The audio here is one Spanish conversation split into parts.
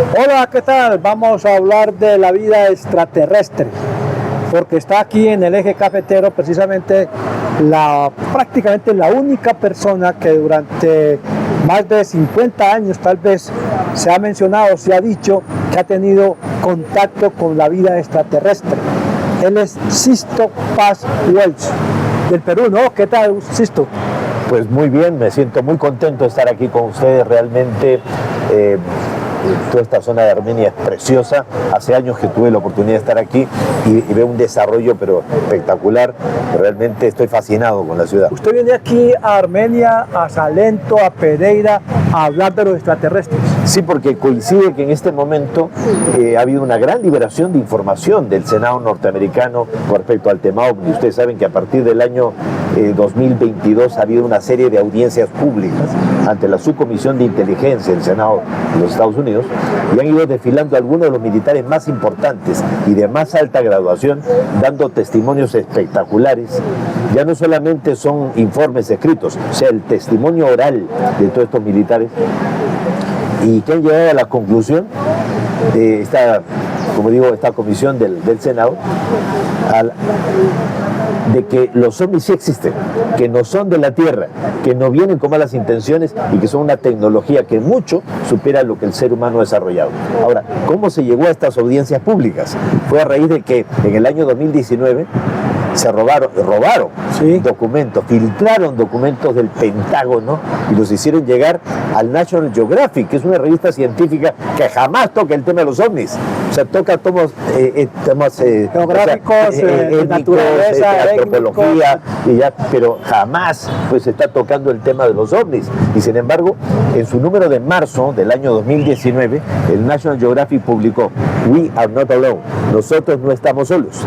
Hola, ¿qué tal? Vamos a hablar de la vida extraterrestre, porque está aquí en el eje cafetero precisamente prácticamente la única persona que durante más de 50 años tal vez se ha mencionado, se ha dicho que ha tenido contacto con la vida extraterrestre. Él es Sisto Paz Welch, del Perú, ¿no? ¿Qué tal, Sisto? Pues muy bien, me siento muy contento de estar aquí con ustedes. Realmente toda esta zona de Armenia es preciosa. Hace años que tuve la oportunidad de estar aquí y veo un desarrollo pero espectacular. Realmente estoy fascinado con la ciudad. Usted viene aquí a Armenia, a Salento, a Pereira, a hablar de los extraterrestres. Sí, porque coincide que en este momento ha habido una gran liberación de información del Senado norteamericano con respecto al tema OVNI. Ustedes saben que a partir del año 2022 ha habido una serie de audiencias públicas ante la Subcomisión de Inteligencia del Senado de los Estados Unidos y han ido desfilando algunos de los militares más importantes y de más alta graduación, dando testimonios espectaculares. Ya no solamente son informes escritos, o sea, el testimonio oral de todos estos militares, y que han llegado a la conclusión de esta comisión del Senado de que los ovnis sí existen, que no son de la Tierra, que no vienen con malas intenciones y que son una tecnología que mucho supera lo que el ser humano ha desarrollado. Ahora, ¿cómo se llegó a estas audiencias públicas? Fue a raíz de que en el año 2019 se robaron sí, documentos, filtraron documentos del Pentágono y los hicieron llegar al National Geographic, que es una revista científica que jamás toca el tema de los ovnis. O sea, toca temas geográficos, étnicos, naturaleza, antropología, y ya, pero jamás pues se está tocando el tema de los ovnis. Y sin embargo, en su número de marzo del año 2019, el National Geographic publicó "We are not alone", nosotros no estamos solos.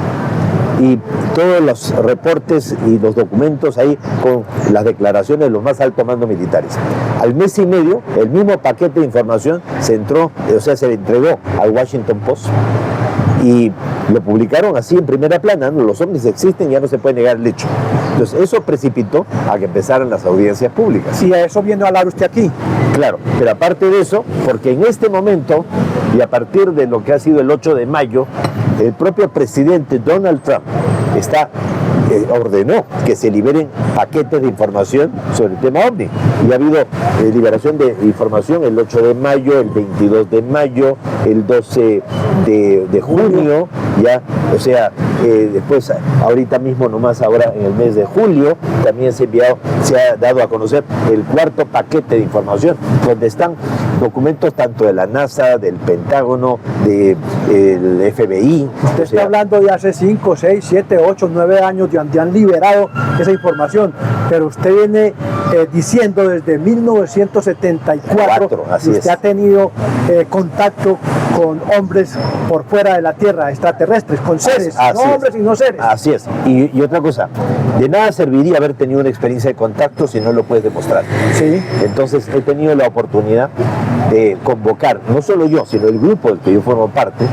Y todos los reportes y los documentos ahí con las declaraciones de los más altos mandos militares. Al mes y medio, el mismo paquete de información se le entregó al Washington Post y lo publicaron así en primera plana, ¿no? Los ovnis existen, ya no se puede negar el hecho. Entonces eso precipitó a que empezaran las audiencias públicas. Y a eso viene a hablar usted aquí. Claro, pero aparte de eso, porque en este momento y a partir de lo que ha sido el 8 de mayo, el propio presidente Donald Trump ordenó que se liberen paquetes de información sobre el tema OVNI. Y ha habido liberación de información el 8 de mayo, el 22 de mayo, el 12 de junio, ya, o sea, después, ahorita mismo, nomás ahora en el mes de julio, también se ha dado a conocer el cuarto paquete de información, donde están documentos tanto de la NASA, del Pentágono, del FBI. Usted está hablando de hace 5, 6, 7, 8, 9 años donde han liberado esa información, pero usted viene diciendo desde 1974 que usted ha tenido contacto con hombres por fuera de la Tierra, extraterrestres, con seres, no hombres y no seres. Así es. Y otra cosa, de nada serviría haber tenido una experiencia de contacto si no lo puedes demostrar. Sí. Entonces he tenido la oportunidad de convocar, no solo yo, sino el grupo del que yo formo parte,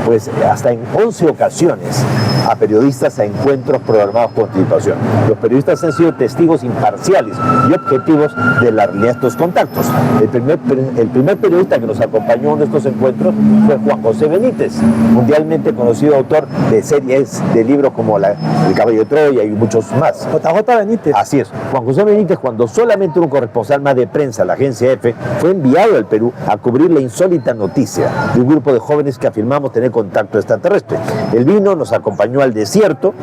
pues hasta en 11 ocasiones a periodistas a encuentros programados con anticipación. Los periodistas han sido testigos imparciales y objetivos de la realidad de estos contactos. El primer periodista que nos acompañó en estos encuentros fue Juan José Benítez, mundialmente conocido autor de series de libros como El Caballo de Troya y muchos más. JJ Benítez. Así es. Juan José Benítez, cuando solamente un corresponsal más de prensa, la agencia EFE, fue enviado al Perú a cubrir la insólita noticia de un grupo de jóvenes que afirmamos tener contacto extraterrestre. Él vino, nos acompañó al desierto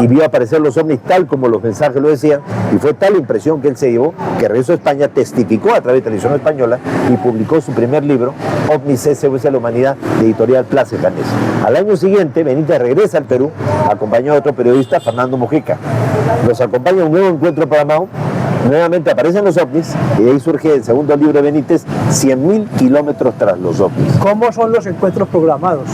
y vio aparecer los ovnis tal como los mensajes lo decían, y fue tal la impresión que él se llevó que regresó a España, testificó a través de Televisión Española y publicó su primer libro, OVNIs SOS a la Humanidad, de editorial Place Janés. Al año siguiente, Benítez regresa al Perú, acompañado de otro periodista, Fernando Mujica. Nos acompaña un nuevo encuentro programado, nuevamente aparecen los ovnis y de ahí surge el segundo libro de Benítez, 100.000 kilómetros tras los ovnis. ¿Cómo son los encuentros programados?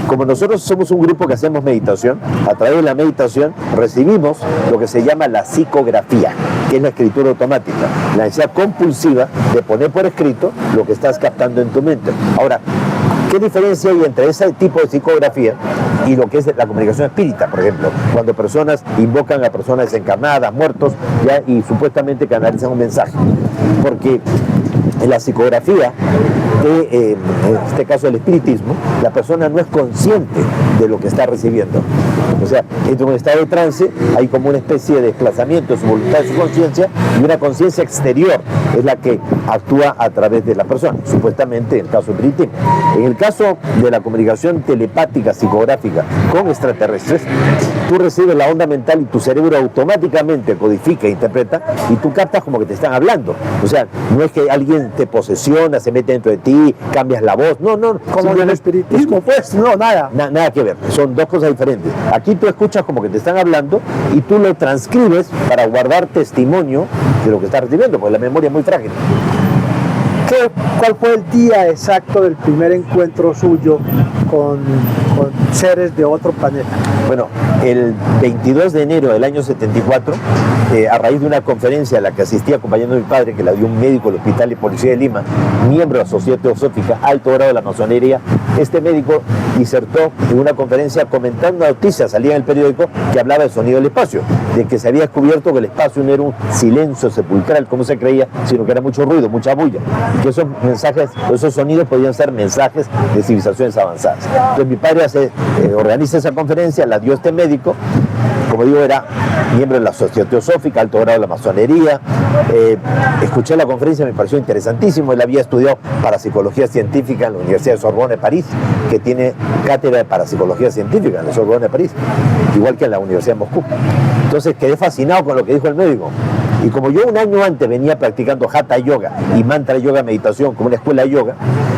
Como nosotros somos un grupo que hacemos meditación, a través de la meditación recibimos lo que se llama la psicografía, que es la escritura automática, la necesidad compulsiva de poner por escrito lo que estás captando en tu mente. Ahora, ¿qué diferencia hay entre ese tipo de psicografía y lo que es la comunicación espírita, por ejemplo? Cuando personas invocan a personas desencarnadas, muertos, ya, y supuestamente canalizan un mensaje. Porque en la psicografía en este caso el espiritismo, la persona no es consciente de lo que está recibiendo. O sea, en un estado de trance hay como una especie de desplazamiento de su voluntad, de su conciencia, y una conciencia exterior es la que actúa a través de la persona, supuestamente en el caso del espiritismo. En el caso de la comunicación telepática psicográfica con extraterrestres, tú recibes la onda mental y tu cerebro automáticamente codifica e interpreta, y tú captas como que te están hablando. O sea, no es que alguien te posesiona, se mete dentro de ti, cambias la voz, no, como en el espiritismo, pues, no, nada. Nada que ver, son dos cosas diferentes. Aquí tú escuchas como que te están hablando y tú lo transcribes para guardar testimonio de lo que estás recibiendo, porque la memoria es muy frágil. ¿Cuál fue el día exacto del primer encuentro suyo con seres de otro planeta? Bueno, el 22 de enero del año 74, a raíz de una conferencia a la que asistí acompañando a mi padre, que la dio un médico del Hospital de Policía de Lima, miembro de la Sociedad Teosófica, alto grado de la masonería, este médico disertó en una conferencia comentando noticias, salía en el periódico, que hablaba del sonido del espacio, de que se había descubierto que el espacio no era un silencio sepulcral como se creía, sino que era mucho ruido, mucha bulla, que esos mensajes, esos sonidos podían ser mensajes de civilizaciones avanzadas. Entonces mi padre organiza esa conferencia, la dio este médico, como digo, era miembro de la Sociedad Teosófica, alto grado de la masonería. Escuché la conferencia, me pareció interesantísimo. Él había estudiado parapsicología científica en la Universidad de Sorbona de París, que tiene cátedra de parapsicología científica en la Sorbona de París, igual que en la Universidad de Moscú. Entonces quedé fascinado con lo que dijo el médico. Y como yo un año antes venía practicando Hatha Yoga y Mantra Yoga Meditación como una escuela de yoga,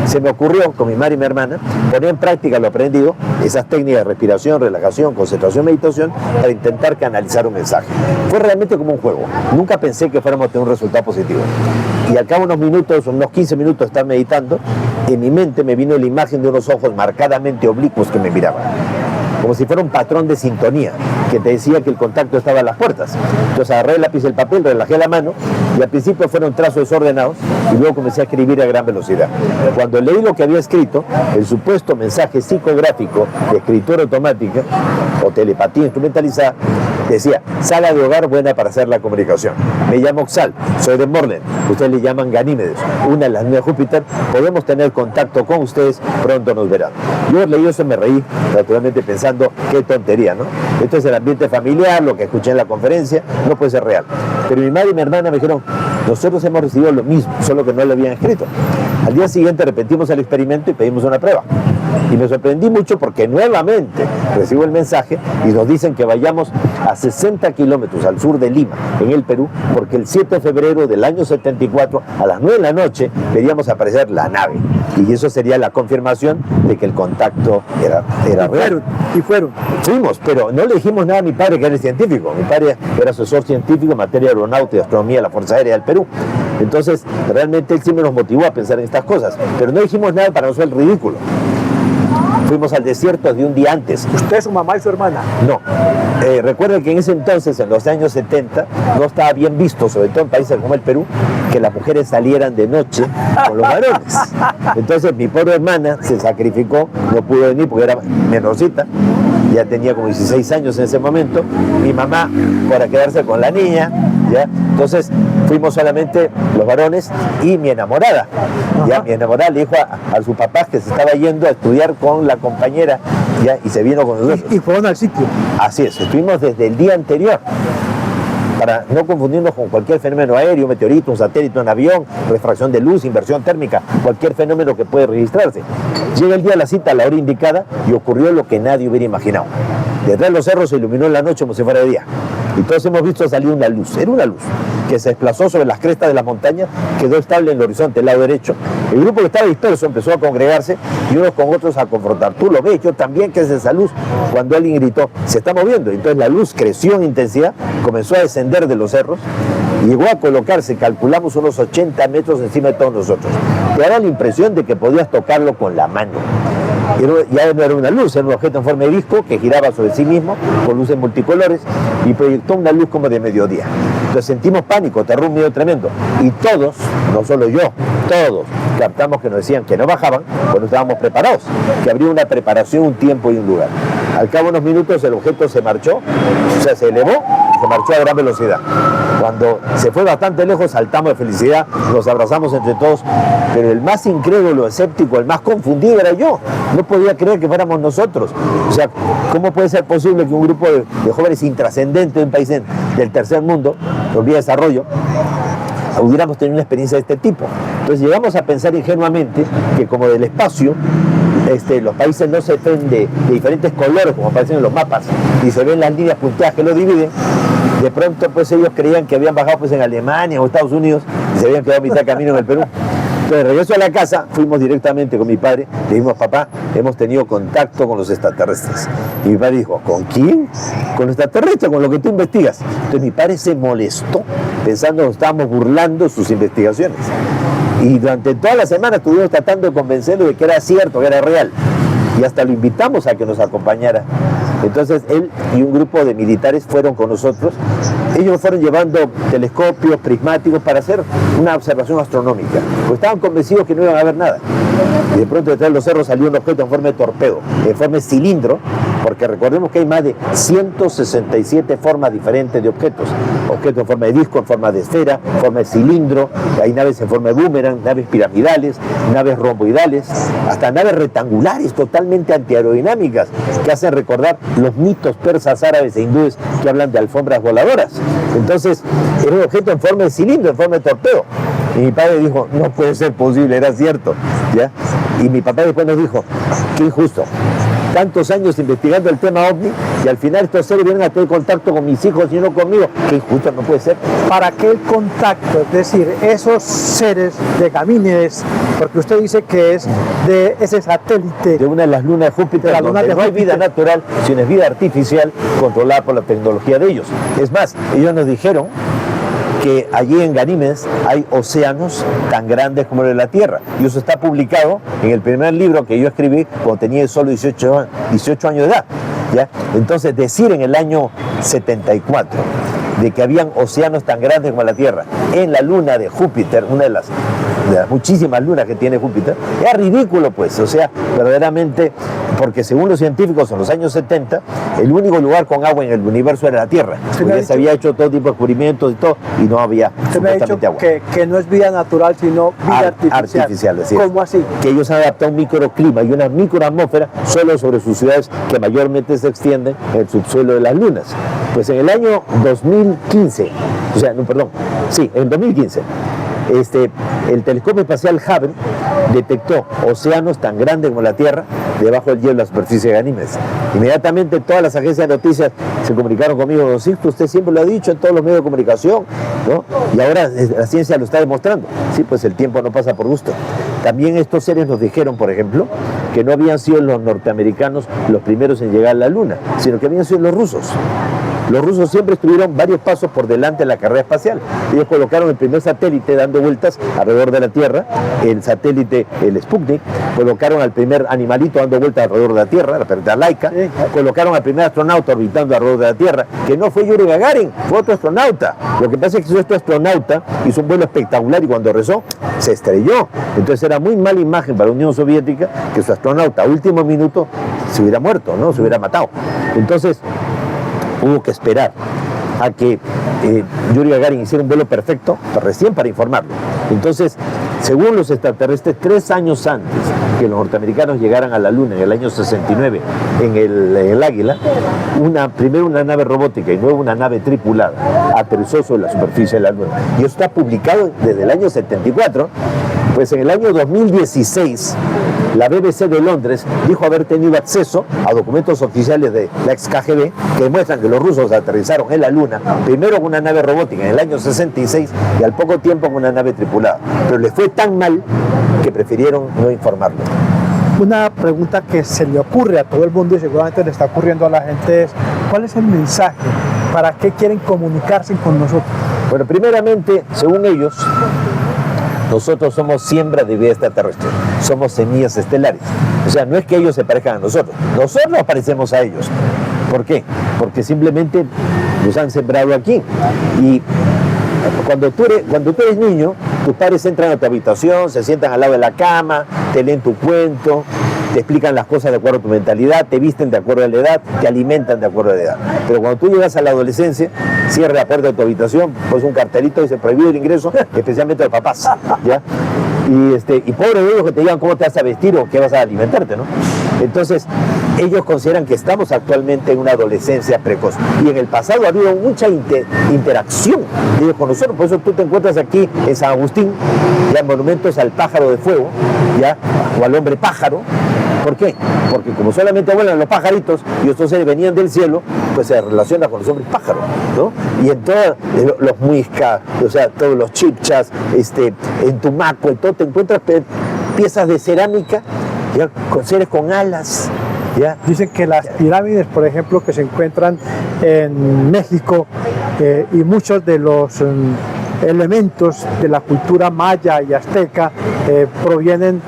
se me ocurrió con mi madre y mi hermana poner en práctica lo aprendido, esas técnicas de respiración, relajación, concentración, meditación, para intentar canalizar un mensaje. Fue realmente como un juego. Nunca pensé que fuéramos a tener un resultado positivo. Y al cabo de unos minutos, unos 15 minutos de estar meditando, en mi mente me vino la imagen de unos ojos marcadamente oblicuos que me miraban, como si fuera un patrón de sintonía que te decía que el contacto estaba a las puertas. Entonces agarré el lápiz y el papel, relajé la mano, y al principio fueron trazos desordenados y luego comencé a escribir a gran velocidad. Cuando leí lo que había escrito, el supuesto mensaje psicográfico de escritura automática o telepatía instrumentalizada decía: sala de hogar buena para hacer la comunicación. Me llamo Oxal, soy de Morlen, ustedes le llaman Ganímedes, una de las nueve de Júpiter, podemos tener contacto con ustedes, pronto nos verán. Yo leí eso y me reí, naturalmente pensando, qué tontería, ¿no? Esto es el ambiente familiar, lo que escuché en la conferencia, no puede ser real. Pero mi madre y mi hermana me dijeron: nosotros hemos recibido lo mismo, solo que no lo habían escrito. Al día siguiente repetimos el experimento y pedimos una prueba. Y me sorprendí mucho porque nuevamente recibo el mensaje y nos dicen que vayamos a 60 kilómetros al sur de Lima, en el Perú, porque el 7 de febrero del año 74, a las 9 de la noche, veríamos aparecer la nave. Y eso sería la confirmación de que el contacto era real. Y fueron. Fuimos, pero no le dijimos nada a mi padre, que era científico. Mi padre era asesor científico en materia de aeronáutica y astronomía de la Fuerza Aérea del Perú. Entonces, realmente él siempre nos motivó a pensar en estas cosas. Pero no dijimos nada para no ser ridículo. Fuimos al desierto de un día antes. ¿Usted, su mamá y su hermana? No. Recuerden que en ese entonces, en los años 70, no estaba bien visto, sobre todo en países como el Perú, que las mujeres salieran de noche con los varones. Entonces mi pobre hermana se sacrificó, no pudo venir porque era menorcita, ya tenía como 16 años en ese momento. Mi mamá, para quedarse con la niña, ¿ya? Entonces fuimos solamente los varones y mi enamorada. ¿Ya? Mi enamorada le dijo a su papá que se estaba yendo a estudiar con la compañera, ¿ya? Y se vino con nosotros. Y fueron al sitio. Así es, estuvimos desde el día anterior, para no confundirnos con cualquier fenómeno aéreo, meteorito, un satélite, un avión, refracción de luz, inversión térmica, cualquier fenómeno que puede registrarse. Llega el día de la cita a la hora indicada y ocurrió lo que nadie hubiera imaginado. Detrás de los cerros se iluminó en la noche como si fuera de día. Y todos hemos visto salir una luz, era una luz, que se desplazó sobre las crestas de las montañas, quedó estable en el horizonte del lado derecho. El grupo que estaba disperso empezó a congregarse y unos con otros a confrontar. Tú lo ves, yo también, ¿qué es esa luz? Cuando alguien gritó, se está moviendo. Entonces la luz creció en intensidad, comenzó a descender de los cerros, llegó a colocarse, calculamos, unos 80 metros encima de todos nosotros. Te daba la impresión de que podías tocarlo con la mano. Ya no era una luz, era un objeto en forma de disco que giraba sobre sí mismo con luces multicolores y proyectó una luz como de mediodía. Entonces sentimos pánico, terror, un miedo tremendo. Y todos, no solo yo, todos captamos que nos decían que no bajaban cuando estábamos preparados, que habría una preparación, un tiempo y un lugar. Al cabo de unos minutos el objeto se marchó, o sea, se elevó y se marchó a gran velocidad. Cuando se fue bastante lejos, saltamos de felicidad, nos abrazamos entre todos, pero el más incrédulo, escéptico, el más confundido era yo. No podía creer que fuéramos nosotros. O sea, ¿cómo puede ser posible que un grupo de jóvenes intrascendentes de un país del tercer mundo, en vía de desarrollo, hubiéramos tenido una experiencia de este tipo? Entonces llegamos a pensar ingenuamente que como del espacio, los países no se ven de diferentes colores como aparecen en los mapas y se ven las líneas punteadas que lo dividen. De pronto pues ellos creían que habían bajado pues en Alemania o Estados Unidos y se habían quedado a mitad de camino en el Perú. Entonces, de regreso a la casa, fuimos directamente con mi padre, le dijimos: papá, hemos tenido contacto con los extraterrestres. Y mi padre dijo: ¿con quién? Con los extraterrestres, con lo que tú investigas. Entonces mi padre se molestó, pensando que nos estábamos burlando de sus investigaciones. Y durante toda la semana estuvimos tratando de convencerlo de que era cierto, que era real. Y hasta lo invitamos a que nos acompañara. Entonces él y un grupo de militares fueron con nosotros. Ellos fueron llevando telescopios, prismáticos para hacer una observación astronómica, porque estaban convencidos que no iban a ver nada. Y de pronto detrás de los cerros salió un objeto en forma de torpedo, en forma de cilindro, porque recordemos que hay más de 167 formas diferentes de objetos. Objetos en forma de disco, en forma de esfera, en forma de cilindro, hay naves en forma de boomerang, naves piramidales, naves romboidales, hasta naves rectangulares totalmente antiaerodinámicas, que hacen recordar los mitos persas, árabes e hindúes que hablan de alfombras voladoras. Entonces, era un objeto en forma de cilindro, en forma de torpedo. Y mi padre dijo: no puede ser posible, era cierto, ¿ya? Y mi papá después nos dijo: qué injusto, tantos años investigando el tema OVNI y al final estos seres vienen a tener contacto con mis hijos y no conmigo. Qué injusto, no puede ser. ¿Para qué el contacto? Es decir, esos seres de Ganímedes, porque usted dice que es de ese satélite. De una de las lunas de Júpiter, donde no hay vida natural, sino es vida artificial controlada por la tecnología de ellos. Es más, ellos nos dijeron que allí en Ganímedes hay océanos tan grandes como el de la Tierra. Y eso está publicado en el primer libro que yo escribí cuando tenía solo 18 años de edad, ¿ya? Entonces, decir en el año 74 de que habían océanos tan grandes como la Tierra en la luna de Júpiter, una de las muchísimas lunas que tiene Júpiter, es ridículo, pues. O sea, verdaderamente, porque según los científicos en los años 70, el único lugar con agua en el universo era la Tierra. Porque se había hecho todo tipo de descubrimientos y todo, y no había supuestamente agua. Que no es vida natural, sino vida artificial. Así ¿Cómo así? Que ellos han adaptado un microclima y una microatmósfera solo sobre sus ciudades que mayormente se extienden en el subsuelo de las lunas. Pues en el año 2015, en 2015, el telescopio espacial Hubble detectó océanos tan grandes como la Tierra debajo del hielo de la superficie de Ganímedes. Inmediatamente todas las agencias de noticias se comunicaron conmigo: sí, usted siempre lo ha dicho en todos los medios de comunicación, ¿no? Y ahora la ciencia lo está demostrando. Sí, pues el tiempo no pasa por gusto. También estos seres nos dijeron, por ejemplo, que no habían sido los norteamericanos los primeros en llegar a la Luna, sino que habían sido los rusos. Los rusos siempre estuvieron varios pasos por delante de la carrera espacial. Ellos colocaron el primer satélite dando vueltas alrededor de la Tierra, el satélite, el Sputnik, colocaron al primer animalito dando vueltas alrededor de la Tierra, la perrita Laika, colocaron al primer astronauta orbitando alrededor de la Tierra, que no fue Yuri Gagarin, fue otro astronauta. Lo que pasa es que este astronauta hizo un vuelo espectacular y cuando rezó, se estrelló. Entonces era muy mala imagen para la Unión Soviética que su astronauta a último minuto se hubiera muerto, ¿no? Se hubiera matado. Entonces hubo que esperar a que Yuri Gagarin hiciera un vuelo perfecto, recién para informarlo. Entonces, según los extraterrestres, 3 años antes que los norteamericanos llegaran a la Luna, en el año 69, en el Águila, primero una nave robótica y luego una nave tripulada aterrizó sobre la superficie de la Luna. Y eso está publicado desde el año 74. Pues en el año 2016, la BBC de Londres dijo haber tenido acceso a documentos oficiales de la ex KGB que demuestran que los rusos aterrizaron en la Luna, primero con una nave robótica en el año 66 y al poco tiempo con una nave tripulada. Pero les fue tan mal que prefirieron no informarlo. Una pregunta que se le ocurre a todo el mundo y seguramente le está ocurriendo a la gente es: ¿cuál es el mensaje? ¿Para qué quieren comunicarse con nosotros? Bueno, primeramente, según ellos, nosotros somos siembra de vida extraterrestre, somos semillas estelares. O sea, no es que ellos se parezcan a nosotros nos parecemos a ellos. ¿Por qué? Porque simplemente nos han sembrado aquí. Y cuando tú eres niño, tus padres entran a tu habitación, se sientan al lado de la cama, te leen tu cuento, te explican las cosas de acuerdo a tu mentalidad, te visten de acuerdo a la edad, te alimentan de acuerdo a la edad. Pero cuando tú llegas a la adolescencia, cierra la puerta de tu habitación, pues un cartelito dice prohibido el ingreso, especialmente de papás, ¿ya? Y pobre de ellos que te digan cómo te vas a vestir o qué vas a alimentarte, ¿no? Entonces, ellos consideran que estamos actualmente en una adolescencia precoz. Y en el pasado ha habido mucha interacción de ellos con nosotros. Por eso tú te encuentras aquí en San Agustín, ya monumentos al pájaro de fuego, ya, o al hombre pájaro. ¿Por qué? Porque como solamente vuelan los pajaritos y estos seres venían del cielo, pues se relaciona con los hombres pájaros, ¿no? Y en todos los muiscas, o sea, todos los chipchas, en Tumaco, en todo te encuentras piezas de cerámica, ya, con seres con alas. ¿Ya? Dicen que las pirámides, por ejemplo, que se encuentran en México y muchos de los elementos de la cultura maya y azteca provienen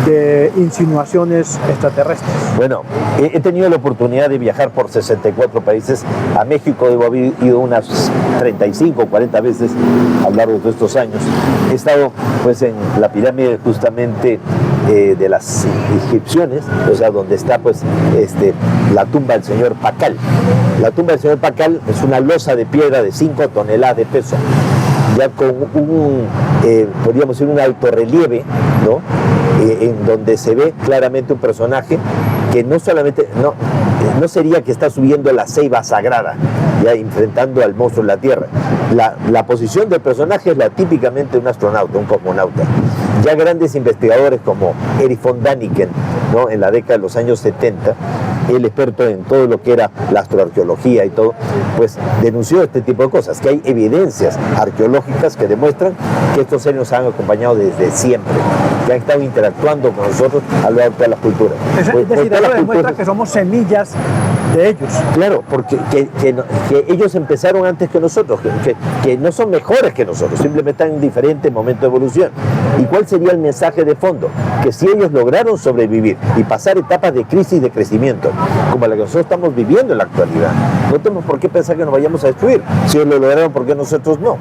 de insinuaciones extraterrestres. Bueno, he tenido la oportunidad de viajar por 64 países. A México debo haber ido unas 35 o 40 veces a lo largo de todos estos años. He estado pues en la pirámide justamente de las inscripciones, o sea, donde está pues la tumba del señor Pacal. La tumba del señor Pacal es una losa de piedra de 5 toneladas de peso, ya con podríamos decir, un altorrelieve, ¿no? En donde se ve claramente un personaje que no solamente, no sería que está subiendo la ceiba sagrada, ya enfrentando al monstruo en la Tierra. La posición del personaje es la típicamente un astronauta, un cosmonauta. Ya grandes investigadores como Erich von Däniken, ¿no? En la década de los años 70, el experto en todo lo que era la astroarqueología y todo, pues denunció este tipo de cosas, que hay evidencias arqueológicas que demuestran que estos seres nos han acompañado desde siempre, que han estado interactuando con nosotros a lo largo de todas las culturas. Es decir, eso demuestra que somos semillas de ellos. Claro, porque que ellos empezaron antes que nosotros, que no son mejores que nosotros, simplemente están en diferentes momentos de evolución. ¿Y cuál sería el mensaje de fondo? Que si ellos lograron sobrevivir y pasar etapas de crisis de crecimiento, como la que nosotros estamos viviendo en la actualidad, no tenemos por qué pensar que nos vayamos a destruir. Si ellos lo lograron, ¿por qué nosotros no?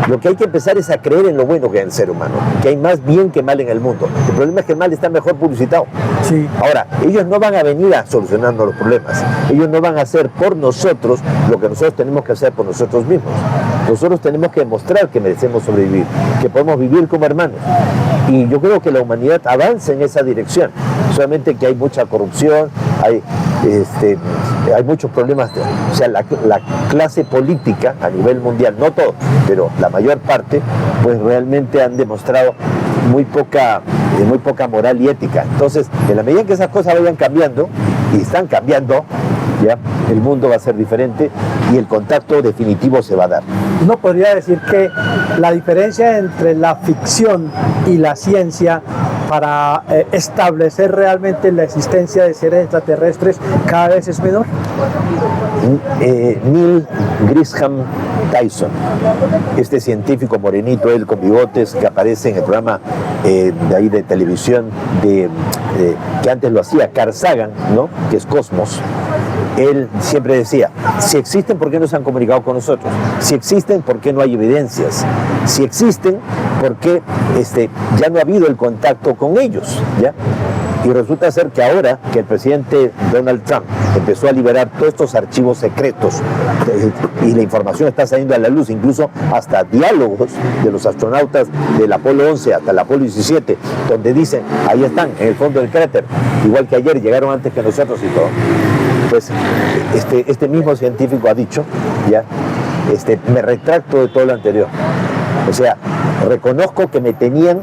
Lo que hay que empezar es a creer en lo bueno que hay en el ser humano, que hay más bien que mal en el mundo. El problema es que el mal está mejor publicitado. Sí. Ahora, ellos no van a venir a solucionarnos los problemas. Ellos no van a hacer por nosotros lo que nosotros tenemos que hacer por nosotros mismos. Nosotros tenemos que demostrar que merecemos sobrevivir, que podemos vivir como hermanos. Y yo creo que la humanidad avanza en esa dirección. Solamente que hay mucha corrupción, hay muchos problemas. O sea, la clase política a nivel mundial, no todo, pero la mayor parte, pues realmente han demostrado muy poca moral y ética. Entonces, en la medida en que esas cosas vayan cambiando, y están cambiando, ya, el mundo va a ser diferente y el contacto definitivo se va a dar. Uno podría decir que la diferencia entre la ficción y la ciencia para establecer realmente la existencia de seres extraterrestres cada vez es menor. Neil Grisham Tyson, este científico morenito, él con bigotes, que aparece en el programa de ahí de televisión que antes lo hacía Carl Sagan, ¿no? Que es Cosmos. Él siempre decía, si existen, ¿por qué no se han comunicado con nosotros? Si existen, ¿por qué no hay evidencias? Si existen, ¿por qué ya no ha habido el contacto con ellos? ¿Ya? Y resulta ser que ahora que el presidente Donald Trump empezó a liberar todos estos archivos secretos y la información está saliendo a la luz, incluso hasta diálogos de los astronautas del Apolo 11 hasta el Apolo 17, donde dicen, ahí están, en el fondo del cráter, igual que ayer, llegaron antes que nosotros y todo. Pues este mismo científico ha dicho, ya, me retracto de todo lo anterior. O sea, reconozco que me tenían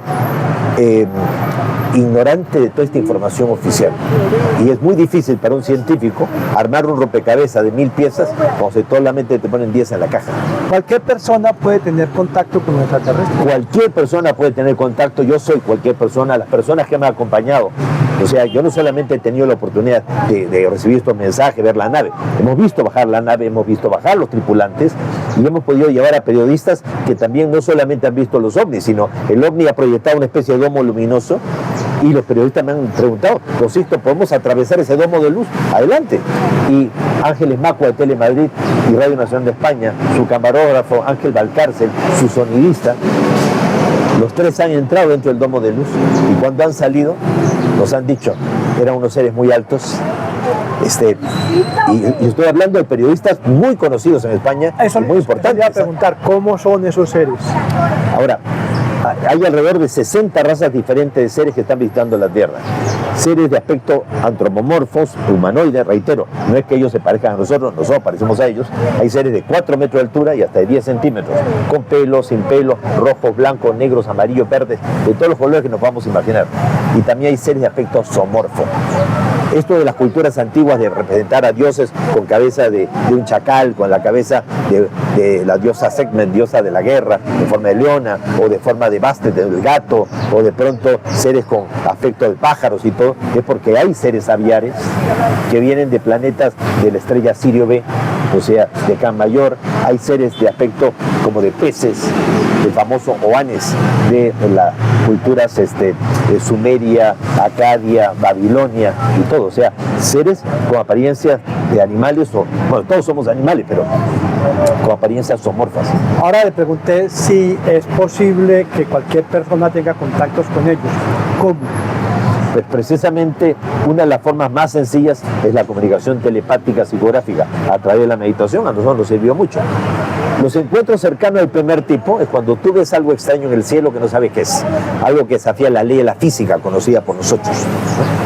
ignorante de toda esta información oficial. Y es muy difícil para un científico armar un rompecabezas de 1000 piezas cuando solamente te ponen 10 en la caja. Cualquier persona puede tener contacto con un extraterrestre. Cualquier persona puede tener contacto, yo soy cualquier persona, las personas que me han acompañado. O sea, yo no solamente he tenido la oportunidad de recibir estos mensajes, ver la nave, hemos visto bajar la nave, hemos visto bajar los tripulantes y hemos podido llevar a periodistas que también no solamente han visto los ovnis, sino el ovni ha proyectado una especie de domo luminoso y los periodistas me han preguntado, Sisto, ¿podemos atravesar ese domo de luz? Adelante. Y Ángeles Macua de Telemadrid y Radio Nacional de España, su camarógrafo Ángel Valcárcel, su sonidista, Los 3 han entrado dentro del domo de luz y cuando han salido nos han dicho, eran unos seres muy altos. Y estoy hablando de periodistas muy conocidos en España, eso, muy importantes. Voy a preguntar, ¿cómo son esos seres? Ahora, hay alrededor de 60 razas diferentes de seres que están visitando la Tierra. Seres de aspecto antropomorfos, humanoides, reitero, no es que ellos se parezcan a nosotros parecemos a ellos. Hay seres de 4 metros de altura y hasta de 10 centímetros, con pelo, sin pelo, rojos, blancos, negros, amarillos, verdes, de todos los colores que nos vamos a imaginar. Y también hay seres de aspecto zoomorfo. Esto de las culturas antiguas de representar a dioses con cabeza de un chacal, con la cabeza de la diosa Sekhmet, diosa de la guerra, en forma de leona, o de forma de Bastet, del gato, o de pronto seres con aspecto de pájaros y todo, es porque hay seres aviares que vienen de planetas de la estrella Sirio B, o sea, de Can Mayor. Hay seres de aspecto como de peces, el famoso Oanes de las culturas Sumeria, Acadia, Babilonia y todo, o sea, seres con apariencias de animales, bueno, todos somos animales, pero con apariencias zoomorfas. Ahora le pregunté si es posible que cualquier persona tenga contactos con ellos. ¿Cómo? Pues precisamente una de las formas más sencillas es la comunicación telepática psicográfica a través de la meditación. A nosotros nos sirvió mucho. Los encuentros cercanos del primer tipo es cuando tú ves algo extraño en el cielo que no sabes qué es, algo que desafía la ley de la física conocida por nosotros,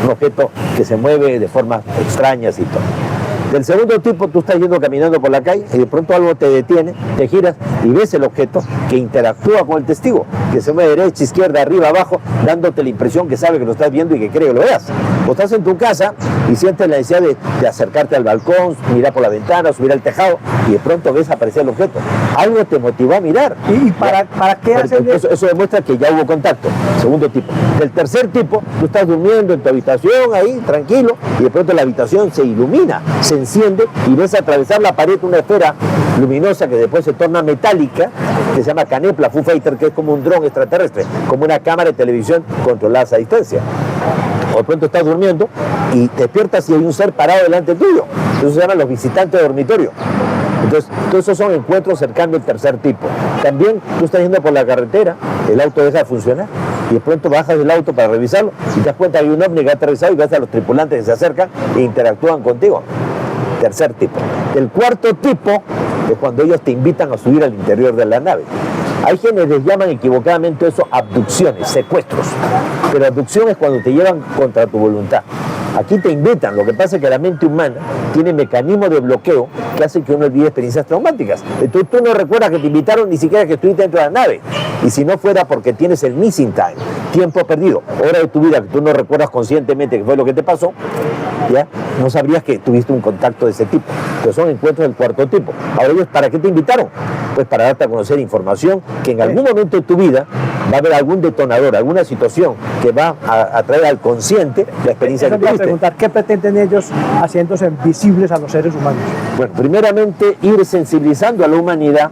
un objeto que se mueve de formas extrañas y todo. Del segundo tipo, tú estás yendo caminando por la calle y de pronto algo te detiene, te giras y ves el objeto que interactúa con el testigo, que se mueve derecha, izquierda, arriba, abajo, dándote la impresión que sabe que lo estás viendo y que cree que lo veas. O estás en tu casa y sientes la necesidad de acercarte al balcón, mirar por la ventana, subir al tejado y de pronto ves aparecer el objeto. Algo te motivó a mirar. ¿Y para qué hacen eso? Eso demuestra que ya hubo contacto. Segundo tipo. Del tercer tipo, tú estás durmiendo en tu habitación ahí, tranquilo, y de pronto la habitación se ilumina, se enciende y ves atravesar la pared una esfera luminosa que después se torna metálica, que se llama Canepla Foo Fighter, que es como un dron extraterrestre, como una cámara de televisión controlada a distancia. O de pronto estás durmiendo y te despiertas y hay un ser parado delante tuyo. Eso se llama los visitantes de dormitorio. Entonces, todos esos son encuentros cercanos del tercer tipo. También tú estás yendo por la carretera, el auto deja de funcionar y de pronto bajas del auto para revisarlo y te das cuenta que hay un ovni que ha aterrizado y ves a los tripulantes que se acercan e interactúan contigo. Tercer tipo. El cuarto tipo es cuando ellos te invitan a subir al interior de la nave. Hay quienes les llaman equivocadamente eso abducciones, secuestros. Pero abducción es cuando te llevan contra tu voluntad. Aquí te invitan, lo que pasa es que la mente humana tiene mecanismos de bloqueo que hacen que uno olvide experiencias traumáticas. Entonces tú no recuerdas que te invitaron ni siquiera que estuviste dentro de la nave. Y si no fuera porque tienes el missing time, tiempo perdido, hora de tu vida que tú no recuerdas conscientemente que fue lo que te pasó, ¿ya? No sabrías que tuviste un contacto de ese tipo. Entonces son encuentros del cuarto tipo. Ahora ellos, ¿para qué te invitaron? Pues para darte a conocer información que en algún momento de tu vida va a haber algún detonador, alguna situación que va a traer al consciente la experiencia que tuviste. Preguntar, ¿qué pretenden ellos haciéndose visibles a los seres humanos? Bueno, primeramente ir sensibilizando a la humanidad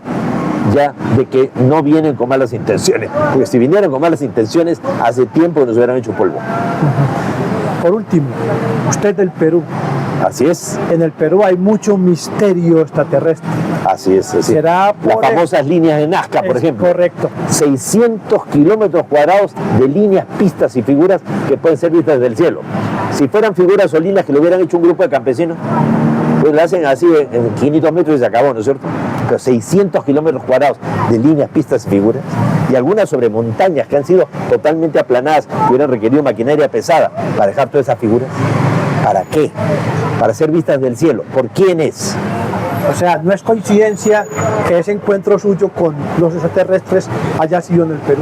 ya de que no vienen con malas intenciones, porque si vinieran con malas intenciones hace tiempo nos hubieran hecho polvo. Por último, usted del Perú. Así es. En el Perú hay mucho misterio extraterrestre. Así es. Así. ¿Será las famosas líneas de Nazca, por ejemplo? Correcto. 600 kilómetros cuadrados de líneas, pistas y figuras que pueden ser vistas desde el cielo. Si fueran figuras o líneas que lo hubieran hecho un grupo de campesinos, pues lo hacen así en 500 metros y se acabó, ¿no es cierto? Pero 600 kilómetros cuadrados de líneas, pistas y figuras, y algunas sobre montañas que han sido totalmente aplanadas, que hubieran requerido maquinaria pesada para dejar todas esas figuras. ¿Para qué? Para ser vistas del cielo. ¿Por quién es? O sea, no es coincidencia que ese encuentro suyo con los extraterrestres haya sido en el Perú.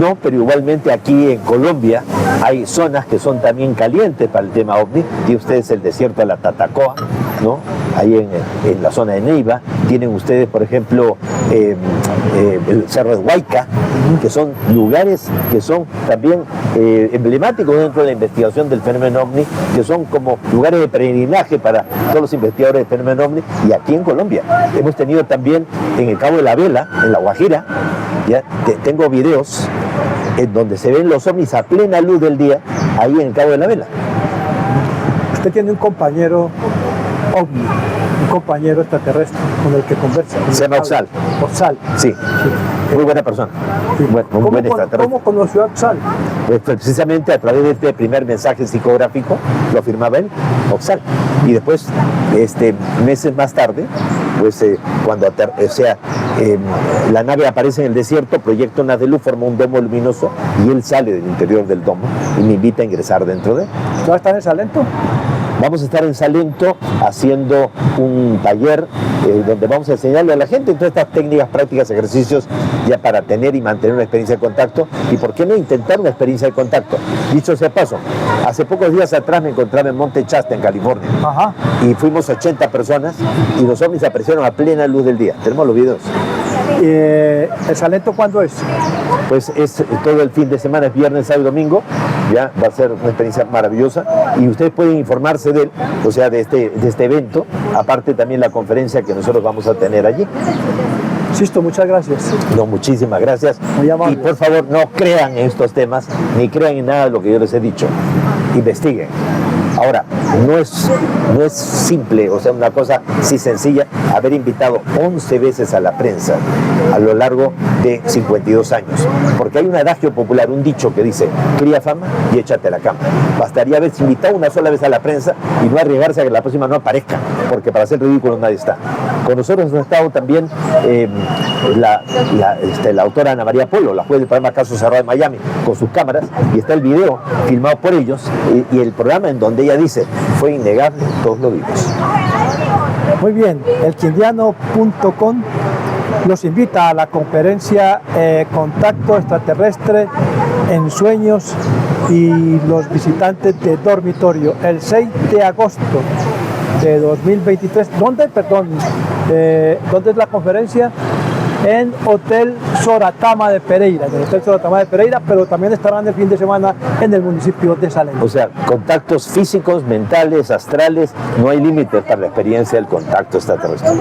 No, pero igualmente aquí en Colombia hay zonas que son también calientes para el tema ovni. Tienen ustedes el desierto de la Tatacoa, ¿no? Ahí en la zona de Neiva. Tienen ustedes, por ejemplo, el Cerro de Huayca, que son lugares que son también emblemáticos dentro de la investigación del fenómeno ovni, que son como lugares de peregrinaje para todos los investigadores del fenómeno ovni. Y aquí en Colombia hemos tenido también en el Cabo de la Vela, en La Guajira, ¿ya? Tengo videos en donde se ven los ovnis a plena luz del día, ahí en el Cabo de la Vela. Usted tiene un compañero ovni, un compañero extraterrestre con el que conversa. Se llama Oxal. Oxal. Sí. Sí. Muy buena persona. Un buen extraterrestre. ¿Cómo conoció a Oxal? Pues precisamente a través de este primer mensaje psicográfico lo firmaba él, Oxal. Y después, meses más tarde, pues cuando la nave aparece en el desierto, proyecta una de luz, forma un domo luminoso y él sale del interior del domo y me invita a ingresar dentro de él. ¿Tú vas a estar en Salento? Vamos a estar en Salento haciendo un taller donde vamos a enseñarle a la gente todas estas técnicas, prácticas, ejercicios ya para tener y mantener una experiencia de contacto y por qué no intentar una experiencia de contacto. Dicho sea paso, hace pocos días atrás me encontraba en Monte Shasta, en California. Ajá. Y fuimos 80 personas y los ovnis aparecieron a plena luz del día. Tenemos los videos. ¿El Salento cuándo es? Pues es todo el fin de semana, es viernes, sábado y domingo. Ya va a ser una experiencia maravillosa y ustedes pueden informarse de él, o sea, de este evento, aparte también la conferencia que nosotros vamos a tener allí. Sisto, muchas gracias. No, muchísimas gracias. Muy amable. Y por favor, no crean en estos temas, ni crean en nada de lo que yo les he dicho. Investiguen. Ahora, no es simple, o sea, una cosa así sencilla, haber invitado 11 veces a la prensa a lo largo de 52 años. Porque hay un adagio popular, un dicho que dice, cría fama y échate a la cama. Bastaría haberse invitado una sola vez a la prensa y no arriesgarse a que la próxima no aparezca, porque para hacer ridículo nadie está. Con nosotros ha estado también la autora Ana María Polo, la juez del programa Caso Cerrado de Miami, con sus cámaras, y está el video filmado por ellos y el programa en donde ella dice, fue innegable, todos lo vimos. Muy bien, elquindiano.com los invita a la conferencia Contacto Extraterrestre en Sueños y los visitantes de dormitorio el 6 de agosto de 2023. ¿Dónde? Perdón, ¿dónde es la conferencia? En Hotel Soratama de Pereira, en el Hotel Soratama de Pereira, pero también estarán el fin de semana en el municipio de Salento. O sea, contactos físicos, mentales, astrales, no hay límites para la experiencia del contacto extraterrestre.